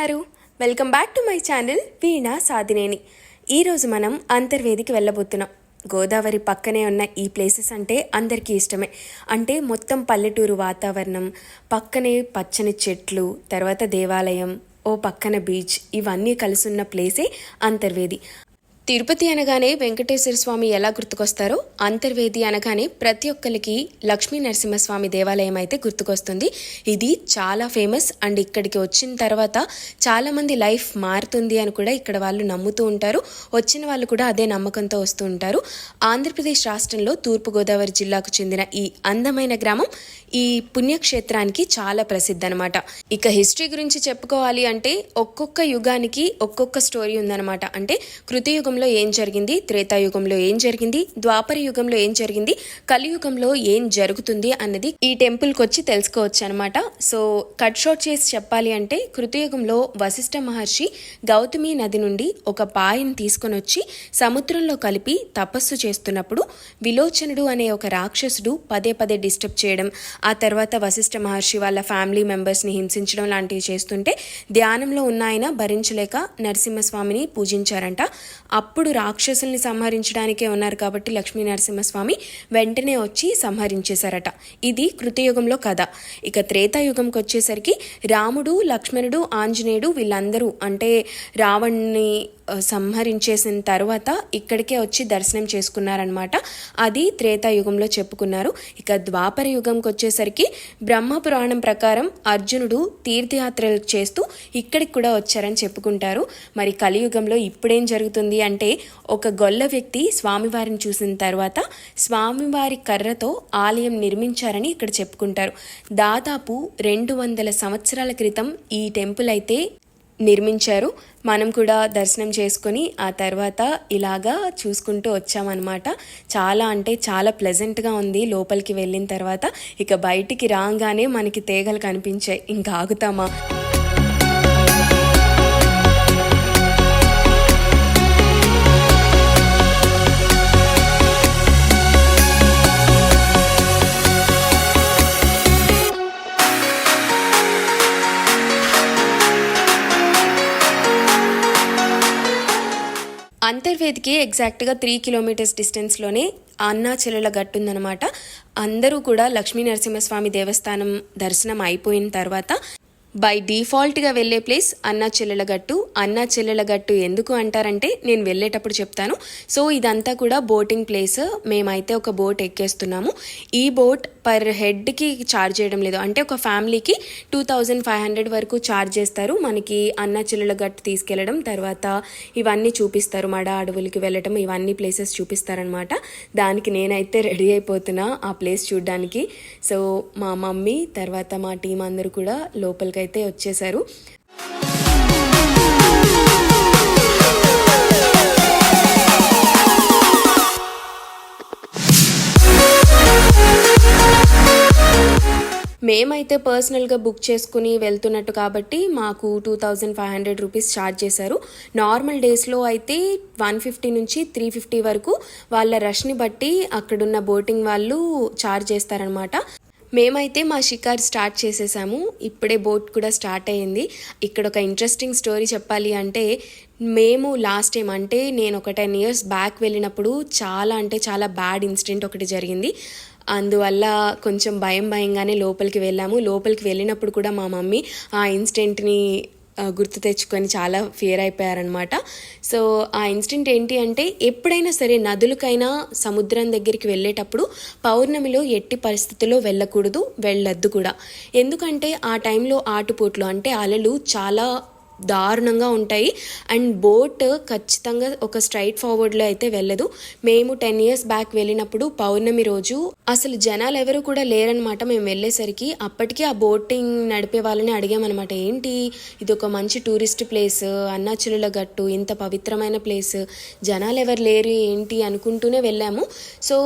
ఉన్నారు? Welcome back to my channel Veena Sadhineni. ఈరోజు మనం అంతర్వేదికి వెళ్ళబోతున్నాం. గోదావరి పక్కనే ఉన్న ఈ ప్లేసెస్ అంటే అందరికీ ఇష్టమే. అంటే మొత్తం పల్లెటూరు వాతావరణం, పక్కనే పచ్చని చెట్లు, తర్వాత దేవాలయం, ఓ పక్కన బీచ్, ఇవన్నీ కలిసి ఉన్న ప్లేసే అంతర్వేది. తిరుపతి అనగానే వెంకటేశ్వర స్వామి ఎలా గుర్తుకొస్తారో, అంతర్వేది అనగానే ప్రతి ఒక్కరికి లక్ష్మీ నరసింహస్వామి దేవాలయం అయితే గుర్తుకొస్తుంది. ఇది చాలా ఫేమస్ అండ్ ఇక్కడికి వచ్చిన తర్వాత చాలామంది లైఫ్ మారుతుంది అని కూడా ఇక్కడ వాళ్ళు నమ్ముతూ ఉంటారు. వచ్చిన వాళ్ళు కూడా అదే నమ్మకంతో వస్తూ ఉంటారు. ఆంధ్రప్రదేశ్ రాష్ట్రంలో తూర్పుగోదావరి జిల్లాకు చెందిన ఈ అందమైన గ్రామం ఈ పుణ్యక్షేత్రానికి చాలా ప్రసిద్ధి అనమాట. ఇక హిస్టరీ గురించి చెప్పుకోవాలి అంటే ఒక్కొక్క యుగానికి ఒక్కొక్క స్టోరీ ఉందన్నమాట. అంటే కృతయుగంలో ఏం జరిగింది, త్రేతాయుగంలో ఏం జరిగింది, ద్వాపర యుగంలో ఏం జరిగింది, కలియుగంలో ఏం జరుగుతుంది అన్నది ఈ టెంపుల్కి వచ్చి తెలుసుకోవచ్చు అనమాట. సో కట్ షార్ట్ చేసి చెప్పాలి అంటే కృతయుగంలో వశిష్ఠ మహర్షి గౌతమి నది నుండి ఒక పాయను తీసుకొని వచ్చి సముద్రంలో కలిపి తపస్సు చేస్తున్నప్పుడు విలోచనుడు అనే ఒక రాక్షసుడు పదే పదే డిస్టర్బ్ చేయడం, ఆ తర్వాత వశిష్ఠ మహర్షి వాళ్ళ ఫ్యామిలీ మెంబర్స్ని హింసించడం లాంటివి చేస్తుంటే ధ్యానంలో ఉన్న ఆయన భరించలేక నరసింహస్వామిని పూజించారంట. అప్పుడు రాక్షసుల్ని సంహరించడానికే ఉన్నారు కాబట్టి లక్ష్మీ నరసింహస్వామి వెంటనే వచ్చి సంహరించేశారట. ఇది కృతయుగంలో కథ. ఇక త్రేతాయుగంకి వచ్చేసరికి రాముడు, లక్ష్మణుడు, ఆంజనేయుడు వీళ్ళందరూ అంటే రావణ్ణి సంహరించేసిన తర్వాత ఇక్కడికే వచ్చి దర్శనం చేసుకున్నారనమాట. అది త్రేతాయుగంలో చెప్పుకున్నారు. ఇక ద్వాపర యుగంకి వచ్చేసరికి బ్రహ్మపురాణం ప్రకారం అర్జునుడు తీర్థయాత్రలు చేస్తూ ఇక్కడికి కూడా వచ్చారని చెప్పుకుంటారు. మరి కలియుగంలో ఇప్పుడేం జరుగుతుంది అంటే ఒక గొల్ల వ్యక్తి స్వామివారిని చూసిన తర్వాత స్వామివారి కర్రతో ఆలయం నిర్మించారని ఇక్కడ చెప్పుకుంటారు. దాదాపు 200 సంవత్సరాల క్రితం ఈ టెంపుల్ అయితే నిర్మించారు. మనం కూడా దర్శనం చేసుకొని ఆ తర్వాత ఇలాగా చూసుకుంటూ వచ్చామన్నమాట. చాలా అంటే చాలా ప్లెజెంట్గా ఉంది లోపలికి వెళ్ళిన తర్వాత. ఇక బయటికి రాగానే మనకి తీగలు కనిపించాయి, ఇంకా ఆగుతామా? అంతర్వేదికి ఎగ్జాక్ట్గా 3 కిలోమీటర్స్ డిస్టెన్స్లోనే అన్నాచెల్లెల గట్టు ఉందన్నమాట. అందరూ కూడా లక్ష్మీ నరసింహస్వామి దేవస్థానం దర్శనం అయిపోయిన తర్వాత బై డిఫాల్ట్గా వెళ్ళే ప్లేస్ అన్నాచెల్లెల గట్టు. అన్నాచెల్లెల గట్టు ఎందుకు అంటారంటే నేను వెళ్ళేటప్పుడు చెప్తాను. సో ఇదంతా కూడా బోటింగ్ ప్లేస్. మేమైతే ఒక బోట్ ఎక్కేస్తున్నాము. ఈ బోట్ పర్ హెడ్కి ఛార్జ్ చేయడం లేదు, అంటే ఒక ఫ్యామిలీకి 2500 వరకు ఛార్జ్ చేస్తారు. మనకి అన్నాచెల్లెల గట్టు తీసుకెళ్ళడం, తర్వాత ఇవన్నీ చూపిస్తారు, మడ అడవులకి వెళ్ళటం, ఇవన్నీ ప్లేసెస్ చూపిస్తారనమాట. దానికి నేనైతే రెడీ అయిపోతున్నా ఆ ప్లేస్ చూడడానికి. సో మా మమ్మీ తర్వాత మా టీం అందరూ కూడా లోపలికి అయితే వచ్చేసారు. మేమైతే పర్సనల్గా బుక్ చేసుకుని వెళ్తున్నట్టు కాబట్టి మాకు 2500 రూపీస్ ఛార్జ్ చేశారు. నార్మల్ డేస్లో అయితే 150 నుంచి 350 వరకు వాళ్ళ రష్ని బట్టి అక్కడున్న బోటింగ్ వాళ్ళు ఛార్జ్ చేస్తారనమాట. మేమైతే మా షికార్ స్టార్ట్ చేసేసాము. ఇప్పుడే బోట్ కూడా స్టార్ట్ అయ్యింది. ఇక్కడ ఒక ఇంట్రెస్టింగ్ స్టోరీ చెప్పాలి అంటే మేము లాస్ట్ టైం అంటే నేను ఒక 10 years బ్యాక్ వెళ్ళినప్పుడు చాలా అంటే చాలా బ్యాడ్ ఇన్సిడెంట్ ఒకటి జరిగింది. అందువల్ల కొంచెం భయంగానే లోపలికి వెళ్ళాము. లోపలికి వెళ్ళినప్పుడు కూడా మా మమ్మీ ఆ ఇన్సిడెంట్ని గుర్తు తెచ్చుకొని చాలా ఫియర్ అయిపోయారనమాట. సో ఆ ఇన్సిడెంట్ ఏంటి అంటే ఎప్పుడైనా సరే నదులకైనా సముద్రం దగ్గరికి వెళ్ళేటప్పుడు పౌర్ణమిలో ఎట్టి పరిస్థితుల్లో వెళ్ళకూడదు, వెళ్ళొద్దు కూడా. ఎందుకంటే ఆ టైంలో ఆటుపోట్లు అంటే అలలు చాలా దారుణంగా ఉంటాయి అండ్ బోట్ ఖచ్చితంగా ఒక స్ట్రైట్ ఫార్వర్డ్లో అయితే వెళ్ళదు. మేము 10 years బ్యాక్ వెళ్ళినప్పుడు పౌర్ణమి రోజు అసలు జనాలు ఎవరు కూడా లేరనమాట. మేము వెళ్ళేసరికి అప్పటికి ఆ బోటింగ్ నడిపే వాళ్ళని అడిగామన్నమాట, ఏంటి ఇది ఒక మంచి టూరిస్ట్ ప్లేస్, అన్నాచెల్లెల గట్టు ఇంత పవిత్రమైన ప్లేస్, జనాలు ఎవరు లేరు ఏంటి అనుకుంటూనే వెళ్ళాము. సో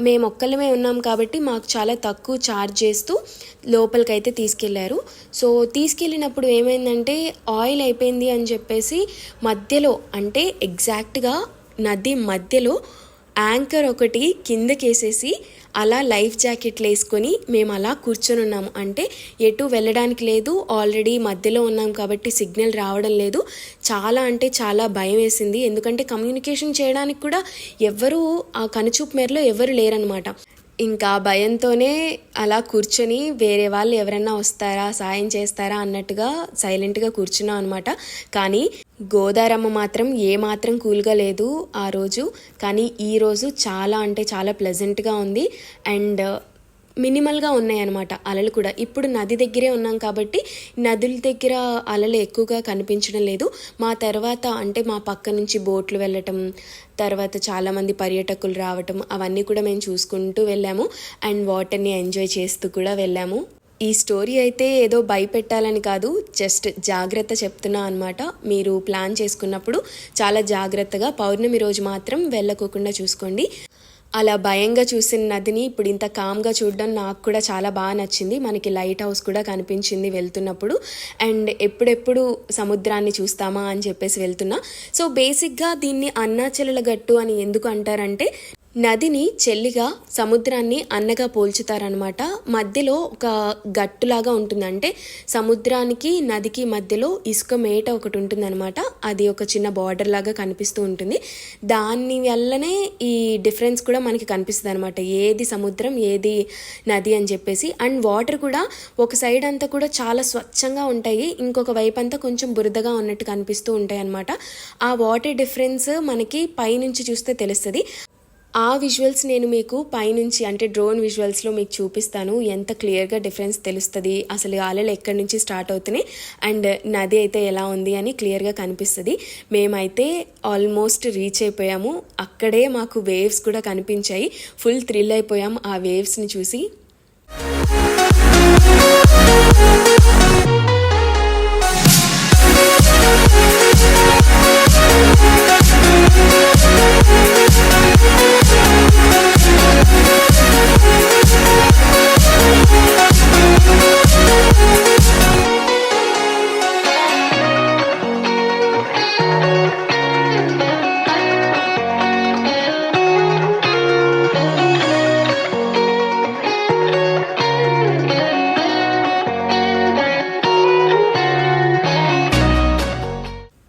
మేము ఒక్కళ్ళమే ఉన్నాం కాబట్టి మాకు చాలా తక్కువ ఛార్జ్ చేస్తూ లోపలికైతే తీసుకెళ్లారు. సో తీసుకెళ్ళినప్పుడు ఏమైందంటే ఆయిల్ అయిపోయింది అని చెప్పేసి మధ్యలో అంటే ఎగ్జాక్ట్గా నది మధ్యలో యాంకర్ ఒకటి కిందకేసేసి అలా లైఫ్ జాకెట్లు వేసుకొని మేము అలా కూర్చొని ఉన్నాము. అంటే ఎటు వెళ్ళడానికి లేదు, ఆల్రెడీ మధ్యలో ఉన్నాం కాబట్టి సిగ్నల్ రావడం లేదు. చాలా అంటే చాలా భయం వేసింది, ఎందుకంటే కమ్యూనికేషన్ చేయడానికి కూడా ఎవ్వరూ ఆ కనుచూపు మేరలో ఎవరు లేరనమాట. ఇంకా భయంతోనే అలా కూర్చొని వేరే వాళ్ళు ఎవరైనా వస్తారా సాయం చేస్తారా అన్నట్టుగా సైలెంట్గా కూర్చున్నాం అనమాట. కానీ గోదారమ్మ మాత్రం ఏమాత్రం కూల్గా లేదు ఆ రోజు. కానీ ఈరోజు చాలా అంటే చాలా ప్లెజెంట్గా ఉంది అండ్ మినిమల్గా ఉన్నాయన్నమాట అలలు కూడా. ఇప్పుడు నది దగ్గరే ఉన్నాం కాబట్టి నదుల దగ్గర అలలు ఎక్కువగా కనిపించడం లేదు. మా తర్వాత అంటే మా పక్క నుంచి బోట్లు వెళ్ళటం, తర్వాత చాలామంది పర్యాటకులు రావటం అవన్నీ కూడా మేము చూసుకుంటూ వెళ్ళాము అండ్ వాటర్ని ఎంజాయ్ చేస్తూ కూడా వెళ్ళాము. ఈ స్టోరీ అయితే ఏదో భయపెట్టాలని కాదు, జస్ట్ జాగ్రత్త చెప్తున్నా అనమాట. మీరు ప్లాన్ చేసుకున్నప్పుడు చాలా జాగ్రత్తగా పౌర్ణమి రోజు మాత్రం వెళ్ళకోకుండా చూసుకోండి. అలా భయంగా చూసిన నదిని ఇప్పుడు ఇంత కామ్గా చూడడం నాకు కూడా చాలా బాగా నచ్చింది. మనకి లైట్ హౌస్ కూడా కనిపించింది వెళ్తున్నప్పుడు. అండ్ ఎప్పుడెప్పుడు సముద్రాన్ని చూస్తామా అని చెప్పేసి వెళ్తున్నా. సో బేసిక్గా దీన్ని అన్నాచెల్లెల గట్టు అని ఎందుకు అంటారంటే నదిని చెల్లిగా సముద్రాన్ని అన్నగా పోల్చుతారనమాట. మధ్యలో ఒక గట్టులాగా ఉంటుంది, అంటే సముద్రానికి నదికి మధ్యలో ఇసుక మేట ఒకటి ఉంటుందన్నమాట. అది ఒక చిన్న బార్డర్ లాగా కనిపిస్తూ ఉంటుంది. దాని వల్లనే ఈ డిఫరెన్స్ కూడా మనకి కనిపిస్తుంది అనమాట, ఏది సముద్రం ఏది నది అని చెప్పేసి. అండ్ వాటర్ కూడా ఒక సైడ్ అంతా కూడా చాలా స్వచ్ఛంగా ఉంటాయి, ఇంకొక వైపు అంతా కొంచెం బురదగా ఉన్నట్టు కనిపిస్తూ ఉంటాయి అనమాట. ఆ వాటర్ డిఫరెన్స్ మనకి పైనుంచి చూస్తే తెలుస్తుంది. ఆ విజువల్స్ నేను మీకు పైనుంచి అంటే డ్రోన్ విజువల్స్లో మీకు చూపిస్తాను, ఎంత క్లియర్గా డిఫరెన్స్ తెలుస్తుంది, అసలు అలలు ఎక్కడి నుంచి స్టార్ట్ అవుతున్నాయి అండ్ నది అయితే ఎలా ఉంది అని క్లియర్గా కనిపిస్తుంది. మేమైతే ఆల్మోస్ట్ రీచ్ అయిపోయాము. అక్కడే మాకు వేవ్స్ కూడా కనిపించాయి. ఫుల్ థ్రిల్ అయిపోయాం ఆ వేవ్స్ని చూసి.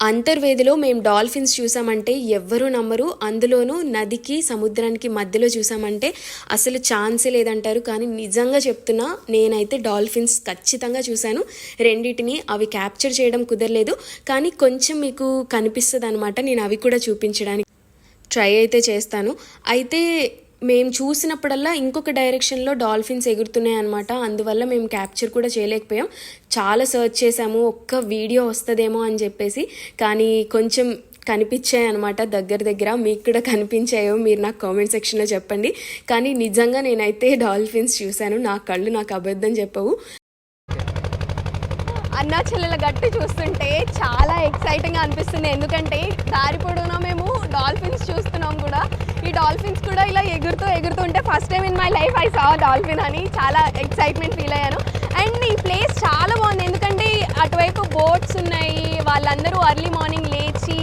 అంతర్వేదిలో మేము డాల్ఫిన్స్ చూసామంటే ఎవ్వరూ నమ్మరు. అందులోనూ నదికి సముద్రానికి మధ్యలో చూసామంటే అసలు ఛాన్సే లేదంటారు. కానీ నిజంగా చెప్తున్నా, నేనైతే డాల్ఫిన్స్ ఖచ్చితంగా చూశాను. రెండింటిని అవి క్యాప్చర్ చేయడం కుదరలేదు, కానీ కొంచెం మీకు కనిపిస్తుంది అనమాట. నేను అవి కూడా చూపించడానికి ట్రై అయితే చేస్తాను. అయితే మేము చూసినప్పుడల్లా ఇంకొక డైరెక్షన్లో డాల్ఫిన్స్ ఎగురుతున్నాయి అనమాట. అందువల్ల మేము క్యాప్చర్ కూడా చేయలేకపోయాం. చాలా సర్చ్ చేసాము ఒక్క వీడియో వస్తుందేమో అని చెప్పేసి, కానీ కొంచెం కనిపించాయి అనమాట దగ్గర. మీకు కూడా కనిపించాయో మీరు నాకు కామెంట్ సెక్షన్లో చెప్పండి. కానీ నిజంగా నేనైతే డాల్ఫిన్స్ చూశాను, నా కళ్ళు నాకు అబద్ధం చెప్పవు. అన్నాచెల్లెల గట్టు చూస్తుంటే చాలా ఎక్సైటింగ్గా అనిపిస్తుంది, ఎందుకంటే దారి పొడవునా మేము డాల్ఫిన్స్ చూస్తున్నాం కూడా. ఈ డాల్ఫిన్స్ కూడా ఇలా ఎగురుతుంటే first time in my life I saw dolphin అని చాలా ఎక్సైట్మెంట్ ఫీల్ అయ్యాను. అండ్ ఈ ప్లేస్ చాలా బాగుంది, ఎందుకంటే అటువైపు బోట్స్ ఉన్నాయి, వాళ్ళందరూ అర్లీ మార్నింగ్ లేచి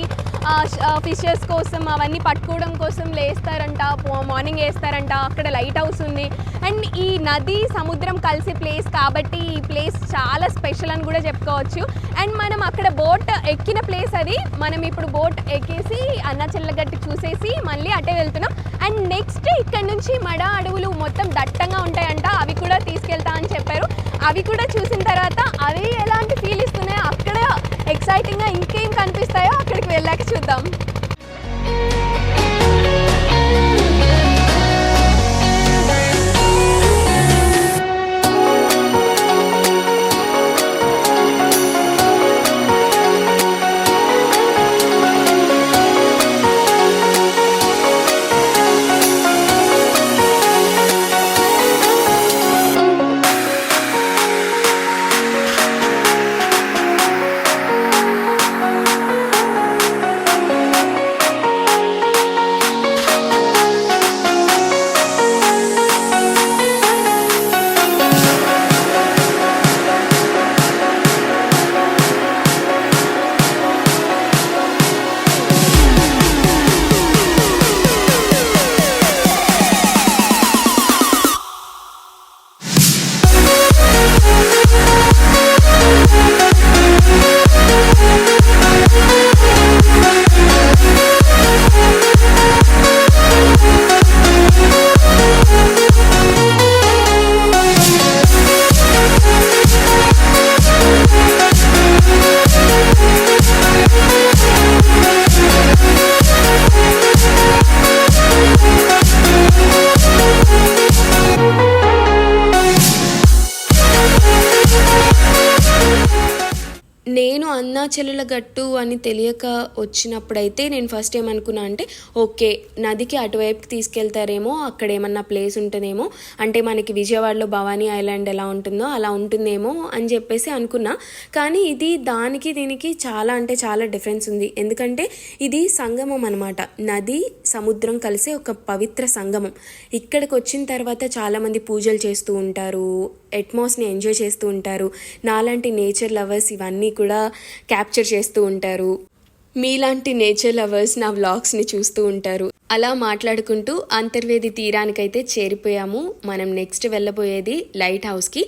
ఫిషెస్ కోసం అవన్నీ పట్టుకోవడం కోసం లేస్తారంట, మార్నింగ్ వేస్తారంట. అక్కడ లైట్ హౌస్ ఉంది అండ్ ఈ నది సముద్రం కలిసే ప్లేస్ కాబట్టి ఈ ప్లేస్ చాలా స్పెషల్ అని కూడా చెప్పుకోవచ్చు. అండ్ మనం అక్కడ బోట్ ఎక్కిన ప్లేస్ అది. మనం ఇప్పుడు బోట్ ఎక్కేసి అన్నాచెల్లగట్టు చూసేసి మళ్ళీ అటే వెళ్తున్నాం. అండ్ నెక్స్ట్ ఇక్కడ నుంచి మడ అడవులు మొత్తం దట్టంగా ఉంటాయంట, అవి కూడా తీసుకెళ్తా అని చెప్పారు. అవి కూడా చూసిన తర్వాత అవి ఎలాంటి ఫీల్ ఇస్తున్నాయో, అక్కడ ఎక్సైటింగ్గా ఇంకేం కనిపిస్తాయో అక్కడికి వెళ్ళాక చూద్దాం. చెల్లెల గట్టు అని తెలియక వచ్చినప్పుడైతే నేను ఫస్ట్ ఏమనుకున్నా అంటే ఓకే నదికి అటువైపుకి తీసుకెళ్తారేమో, అక్కడ ఏమన్నా ప్లేస్ ఉంటుందేమో, అంటే మనకి విజయవాడలో భవానీ ఐలాండ్ ఎలా ఉంటుందో అలా ఉంటుందేమో అని చెప్పేసి అనుకున్నా. కానీ ఇది దానికి దీనికి చాలా అంటే చాలా డిఫరెన్స్ ఉంది. ఎందుకంటే ఇది సంగమం అనమాట, నది సముద్రం కలిసే ఒక పవిత్ర సంగమం. ఇక్కడికి వచ్చిన తర్వాత చాలామంది పూజలు చేస్తూ ఉంటారు, అట్మాస్ని ఎంజాయ్ చేస్తూ ఉంటారు. నాలాంటి నేచర్ లవర్స్ ఇవన్నీ కూడా క్యాప్చర్ చేస్తూ ఉంటారు. మీలాంటి నేచర్ లవర్స్ నా వ్లాగ్స్ని చూస్తూ ఉంటారు. అలా మాట్లాడుకుంటూ అంతర్వేది తీరానికైతే చేరిపోయాము. మనం నెక్స్ట్ వెళ్ళబోయేది లైట్ హౌస్కి.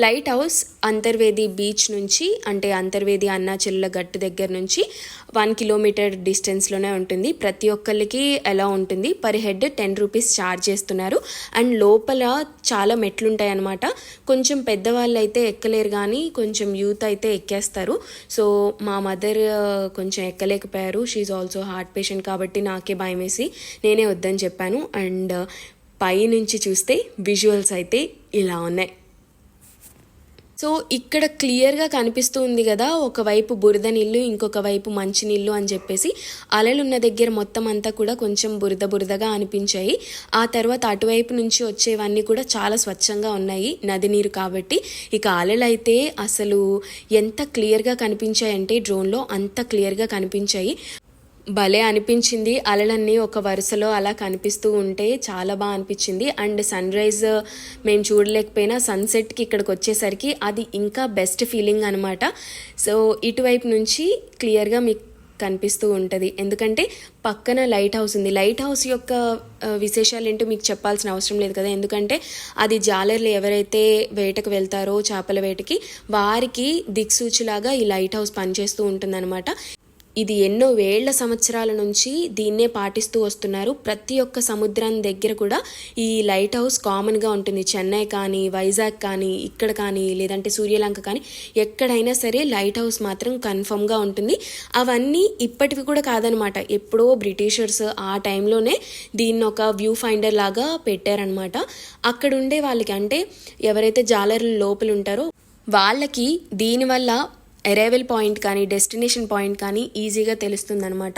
లైట్ హౌస్ అంతర్వేది బీచ్ నుంచి, అంటే అంతర్వేది అన్నాచెల్ల గట్టు దగ్గర నుంచి 1 కిలోమీటర్ డిస్టెన్స్లోనే ఉంటుంది. ప్రతి ఒక్కరికి ఎలా ఉంటుంది, పర్ హెడ్ 10 రూపీస్ ఛార్జ్ చేస్తున్నారు. అండ్ లోపల చాలా మెట్లు ఉంటాయి అన్నమాట. కొంచెం పెద్దవాళ్ళు అయితే ఎక్కలేరు, కానీ కొంచెం యూత్ అయితే ఎక్కేస్తారు. సో మా మదర్ కొంచెం ఎక్కలేకపోయారు. షీఈ్ ఆల్సో హార్ట్ పేషెంట్ కాబట్టి నాకే భయం వేసి నేనే వద్దని చెప్పాను. అండ్ పై నుంచి చూస్తే విజువల్స్ అయితే ఇలా ఉన్నాయి. సో ఇక్కడ క్లియర్గా కనిపిస్తూ ఉంది కదా, ఒకవైపు బురద నీళ్ళు, ఇంకొక వైపు మంచి నీళ్ళు అని చెప్పేసి. అలలు ఉన్న దగ్గర మొత్తం అంతా కూడా కొంచెం బురదగా అనిపించాయి. ఆ తర్వాత అటువైపు నుంచి వచ్చేవన్నీ కూడా చాలా స్వచ్ఛంగా ఉన్నాయి, నది నీరు కాబట్టి. ఇక అలలు అయితే అసలు ఎంత క్లియర్గా కనిపించాయంటే డ్రోన్లో అంత క్లియర్గా కనిపించాయి. భలే అనిపించింది. అలలన్నీ ఒక వరుసలో అలా కనిపిస్తూ ఉంటే చాలా బాగా అనిపించింది. అండ్ సన్ రైజ్ మేము చూడలేకపోయినా సన్సెట్కి ఇక్కడికి వచ్చేసరికి అది ఇంకా బెస్ట్ ఫీలింగ్ అనమాట. సో ఇటువైపు నుంచి క్లియర్గా మీకు కనిపిస్తూ ఉంటుంది. ఎందుకంటే పక్కన లైట్ హౌస్ ఉంది. లైట్ హౌస్ యొక్క విశేషాలు ఏంటో మీకు చెప్పాల్సిన అవసరం లేదు కదా, ఎందుకంటే అది జాలర్లు ఎవరైతే వేటకు వెళ్తారో చేపల వేటకి వారికి దిక్సూచిలాగా ఈ లైట్ హౌస్ పనిచేస్తూ ఉంటుందన్నమాట. ఇది ఎన్నో వేళ్ల సంవత్సరాల నుంచి దీన్నే పాటిస్తూ వస్తున్నారు. ప్రతి ఒక్క సముద్రం దగ్గర కూడా ఈ లైట్ హౌస్ కామన్గా ఉంటుంది. చెన్నై కానీ, వైజాగ్ కానీ, ఇక్కడ కానీ, లేదంటే సూర్యలంక కానీ ఎక్కడైనా సరే లైట్ హౌస్ మాత్రం కన్ఫర్మ్గా ఉంటుంది. అవన్నీ ఇప్పటివి కూడా కాదనమాట, ఎప్పుడో బ్రిటిషర్స్ ఆ టైంలోనే దీన్ని ఒక వ్యూ ఫైండర్ లాగా పెట్టారనమాట. అక్కడ ఉండే వాళ్ళకి, అంటే ఎవరైతే జాలర్లు లోపల ఉంటారో వాళ్ళకి దీనివల్ల అరైవల్ పాయింట్ కానీ డెస్టినేషన్ పాయింట్ కానీ ఈజీగా తెలుస్తుందనమాట.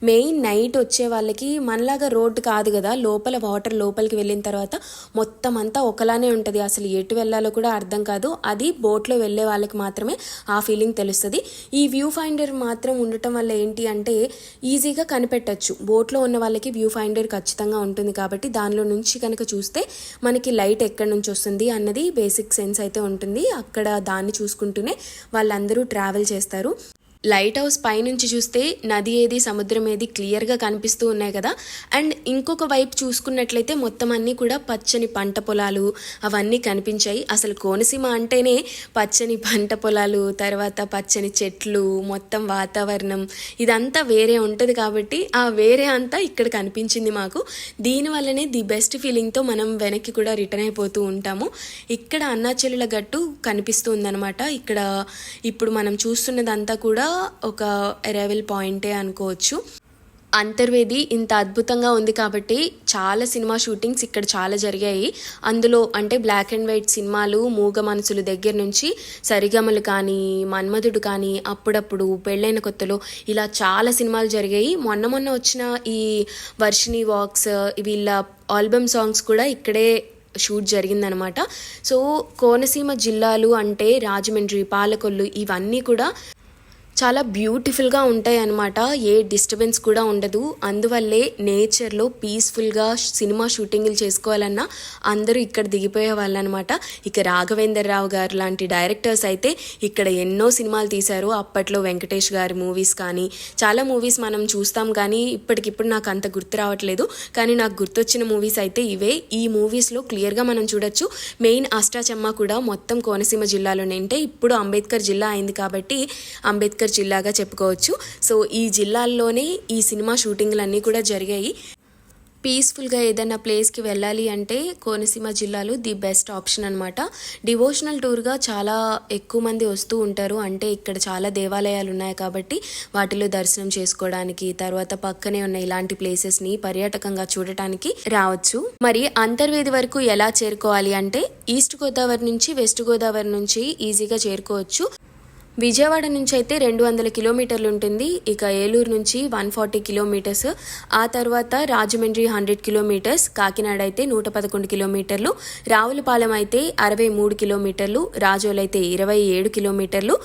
మెయిన్ నైట్ వచ్చే వాళ్ళకి మనలాగా రోడ్డు కాదు కదా, లోపల వాటర్ లోపలికి వెళ్ళిన తర్వాత మొత్తం అంతా ఒకలానే ఉంటుంది. అసలు ఎటు వెళ్ళాలో కూడా అర్థం కాదు. అది బోట్లో వెళ్ళే వాళ్ళకి మాత్రమే ఆ ఫీలింగ్ తెలుస్తుంది. ఈ వ్యూ ఫైండర్ మాత్రం ఉండటం వల్ల ఏంటి అంటే ఈజీగా కనిపెట్టచ్చు. బోట్లో ఉన్న వాళ్ళకి వ్యూ ఫైండర్ ఖచ్చితంగా ఉంటుంది కాబట్టి దానిలో నుంచి కనుక చూస్తే మనకి లైట్ ఎక్కడి నుంచి వస్తుంది అన్నది బేసిక్ సెన్స్ అయితే ఉంటుంది. అక్కడ దాన్ని చూసుకుంటూనే వాళ్ళందరూ ట్రావెల్ చేస్తారు. లైట్ హౌస్ పైనుంచి చూస్తే నది ఏది సముద్రం ఏది క్లియర్గా కనిపిస్తూ ఉన్నాయి కదా. అండ్ ఇంకొక వైపు చూసుకున్నట్లయితే మొత్తం అన్నీ కూడా పచ్చని పంట పొలాలు అవన్నీ కనిపించాయి. అసలు కోనసీమ అంటేనే పచ్చని పంట పొలాలు, తర్వాత పచ్చని చెట్లు, మొత్తం వాతావరణం ఇదంతా వేరే ఉంటుంది కాబట్టి ఆ వేరే అంతా ఇక్కడ కనిపించింది మాకు. దీనివల్లనే ది బెస్ట్ ఫీలింగ్తో మనం వెనక్కి కూడా రిటర్న్ అయిపోతూ ఉంటాము. ఇక్కడ అన్నాచెల్లుల గట్టు కనిపిస్తూ ఉందన్నమాట. ఇక్కడ ఇప్పుడు మనం చూస్తున్నదంతా కూడా ఒక అరైవల్ పాయింటే అనుకోవచ్చు. అంతర్వేది ఇంత అద్భుతంగా ఉంది కాబట్టి చాలా సినిమా షూటింగ్స్ ఇక్కడ చాలా జరిగాయి. అందులో అంటే బ్లాక్ అండ్ వైట్ సినిమాలు, మూగ మనసులు దగ్గర నుంచి సరిగమలు కానీ, మన్మధుడు కానీ, అప్పుడప్పుడు, పెళ్ళైన కొత్తలో ఇలా చాలా సినిమాలు జరిగాయి. మొన్న వచ్చిన ఈ వర్షిని వాక్స్ వీళ్ళ ఆల్బమ్ సాంగ్స్ కూడా ఇక్కడే షూట్ జరిగిందనమాట. సో కోనసీమ జిల్లాలు అంటే రాజమండ్రి, పాలకొల్లు ఇవన్నీ కూడా చాలా బ్యూటిఫుల్గా ఉంటాయి అన్నమాట. ఏ డిస్టర్బెన్స్ కూడా ఉండదు. అందువల్లే నేచర్లో పీస్ఫుల్గా సినిమా షూటింగ్లు చేసుకోవాలన్నా అందరూ ఇక్కడ దిగిపోయే వాళ్ళు అనమాట. ఇక రాఘవేంద్రరావు గారు లాంటి డైరెక్టర్స్ అయితే ఇక్కడ ఎన్నో సినిమాలు తీశారు. అప్పట్లో వెంకటేష్ గారి మూవీస్ కానీ చాలా మూవీస్ మనం చూస్తాం కానీ ఇప్పటికిప్పుడు నాకు అంత గుర్తు రావట్లేదు. కానీ నాకు గుర్తొచ్చిన మూవీస్ అయితే ఇవే. ఈ మూవీస్లో క్లియర్గా మనం చూడొచ్చు. మెయిన్ అష్టాచమ్మ కూడా మొత్తం కోనసీమ జిల్లాలోనే, అంటే ఇప్పుడు అంబేద్కర్ జిల్లా అయింది కాబట్టి అంబేద్కర్ జిల్లాగా చెప్పుకోవచ్చు. సో ఈ జిల్లాల్లోనే ఈ సినిమా షూటింగ్లన్నీ కూడా జరిగాయి. పీస్ఫుల్గా ఏదైనా ప్లేస్కి వెళ్ళాలి అంటే కోనసీమ జిల్లాలో ది బెస్ట్ ఆప్షన్ అనమాట. డివోషనల్ టూర్గా చాలా ఎక్కువ మంది వస్తూ ఉంటారు. అంటే ఇక్కడ చాలా దేవాలయాలు ఉన్నాయి కాబట్టి వాటిలో దర్శనం చేసుకోవడానికి, తర్వాత పక్కనే ఉన్న ఇలాంటి ప్లేసెస్ని పర్యాటకంగా చూడటానికి రావచ్చు. మరి అంతర్వేది వరకు ఎలా చేరుకోవాలి అంటే ఈస్ట్ గోదావరి నుంచి వెస్ట్ గోదావరి నుంచి ఈజీగా చేరుకోవచ్చు. విజయవాడ నుంచి అయితే 200 కిలోమీటర్లు ఉంటుంది. ఇక ఏలూరు నుంచి 140 కిలోమీటర్స్, ఆ తర్వాత రాజమండ్రి 100 కిలోమీటర్స్, కాకినాడ అయితే 111 కిలోమీటర్లు, రావులపాలెం అయితే 63 కిలోమీటర్లు, రాజోలు అయితే 27 కిలోమీటర్లు,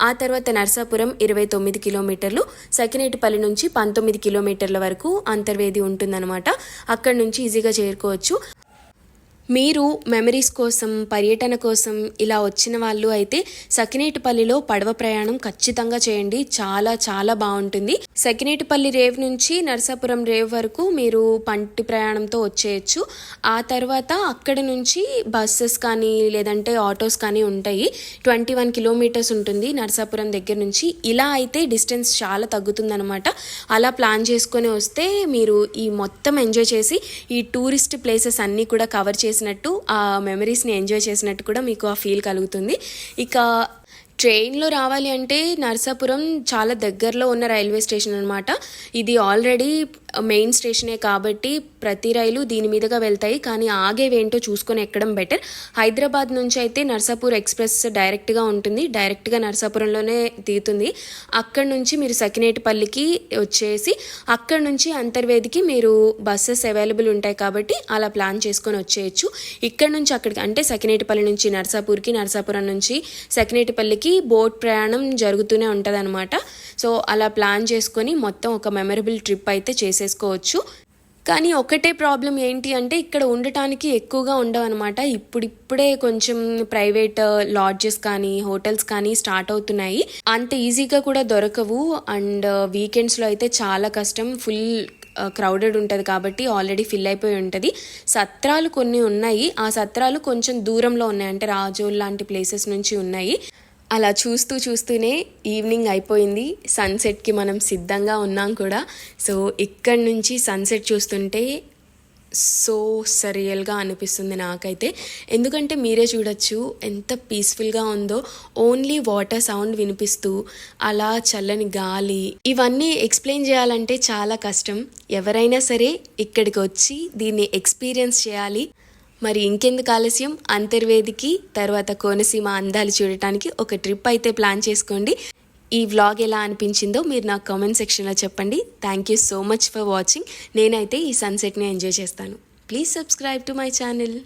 ఆ తర్వాత నర్సాపురం 29 కిలోమీటర్లు, సకినేటిపల్లి నుంచి 19 కిలోమీటర్ల వరకు అంతర్వేది ఉంటుందన్నమాట. అక్కడి నుంచి ఈజీగా చేరుకోవచ్చు. మీరు మెమరీస్ కోసం, పర్యటన కోసం ఇలా వచ్చిన వాళ్ళు అయితే సకినేటిపల్లిలో పడవ ప్రయాణం ఖచ్చితంగా చేయండి. చాలా చాలా బాగుంటుంది. సకినేటిపల్లి రేవ్ నుంచి నరసాపురం రేవ్ వరకు మీరు పంటి ప్రయాణంతో వచ్చేయచ్చు. ఆ తర్వాత అక్కడి నుంచి బస్సెస్ కానీ లేదంటే ఆటోస్ కానీ ఉంటాయి. 21 కిలోమీటర్స్ ఉంటుంది నరసాపురం దగ్గర నుంచి. ఇలా అయితే డిస్టెన్స్ చాలా తగ్గుతుందనమాట. అలా ప్లాన్ చేసుకొని వస్తే మీరు ఈ మొత్తం ఎంజాయ్ చేసి ఈ టూరిస్ట్ ప్లేసెస్ అన్నీ కూడా కవర్ చేసినట్టు, ఆ మెమరీస్ని ఎంజాయ్ చేసినట్టు కూడా మీకు ఆ ఫీల్ కలుగుతుంది. ఇక ట్రైన్లో రావాలి అంటే నరసాపురం చాలా దగ్గరలో ఉన్న రైల్వే స్టేషన్ అనమాట. ఇది ఆల్రెడీ మెయిన్ స్టేషనే కాబట్టి ప్రతి రైలు దీని మీదుగా వెళ్తాయి. కానీ ఆగేవేంటో చూసుకొని ఎక్కడం బెటర్. హైదరాబాద్ నుంచి అయితే నర్సాపూర్ ఎక్స్ప్రెస్ డైరెక్ట్గా ఉంటుంది. డైరెక్ట్గా నర్సాపురంలోనే దిగుతుంది. అక్కడ నుంచి మీరు సకినేటిపల్లికి వచ్చేసి అక్కడ నుంచి అంతర్వేదికి మీరు బస్సెస్ అవైలబుల్ ఉంటాయి కాబట్టి అలా ప్లాన్ చేసుకొని వచ్చేయచ్చు. ఇక్కడ నుంచి అక్కడికి అంటే సకినేటిపల్లి నుంచి నర్సాపూర్కి, నర్సాపురం నుంచి సకినేటిపల్లికి బోట్ ప్రయాణం జరుగుతూనే ఉంటుంది అనమాట. సో అలా ప్లాన్ చేసుకొని మొత్తం ఒక మెమరబుల్ ట్రిప్ అయితే చేసేసుకోవచ్చు. కానీ ఒకటే ప్రాబ్లం ఏంటి అంటే ఇక్కడ ఉండటానికి ఎక్కువగా ఉండవు అనమాట. ఇప్పుడిప్పుడే కొంచెం ప్రైవేట్ లాడ్జెస్ కానీ హోటల్స్ కానీ స్టార్ట్ అవుతున్నాయి. అంత ఈజీగా కూడా దొరకవు. అండ్ వీకెండ్స్లో అయితే చాలా కష్టం. ఫుల్ క్రౌడెడ్ ఉంటుంది కాబట్టి ఆల్రెడీ ఫిల్ అయిపోయి ఉంటుంది. సత్రాలు కొన్ని ఉన్నాయి. ఆ సత్రాలు కొంచెం దూరంలో ఉన్నాయి, అంటే రాజోల్ లాంటి ప్లేసెస్ నుంచి ఉన్నాయి. అలా చూస్తూనే ఈవినింగ్ అయిపోయింది. సన్సెట్కి మనం సిద్ధంగా ఉన్నాం కూడా. సో ఇక్కడి నుంచి సన్సెట్ చూస్తుంటే సో సరియల్గా అనిపిస్తుంది నాకైతే. ఎందుకంటే మీరే చూడొచ్చు ఎంత పీస్ఫుల్గా ఉందో. ఓన్లీ వాటర్ సౌండ్ వినిపిస్తూ అలా చల్లని గాలి, ఇవన్నీ ఎక్స్ప్లెయిన్ చేయాలంటే చాలా కష్టం. ఎవరైనా సరే ఇక్కడికి వచ్చి దీన్ని ఎక్స్పీరియన్స్ చేయాలి. మరి ఇంకెందుకు ఆలస్యం, అంతర్వేదికి తర్వాత కోనసీమ అందాలు చూడటానికి ఒక ట్రిప్ అయితే ప్లాన్ చేసుకోండి. ఈ వ్లాగ్ ఎలా అనిపించిందో మీరు నాకు కామెంట్ సెక్షన్లో చెప్పండి. Thank you so much for watching. నేనైతే ఈ సన్సెట్ని ఎంజాయ్ చేస్తాను. Please subscribe to my channel.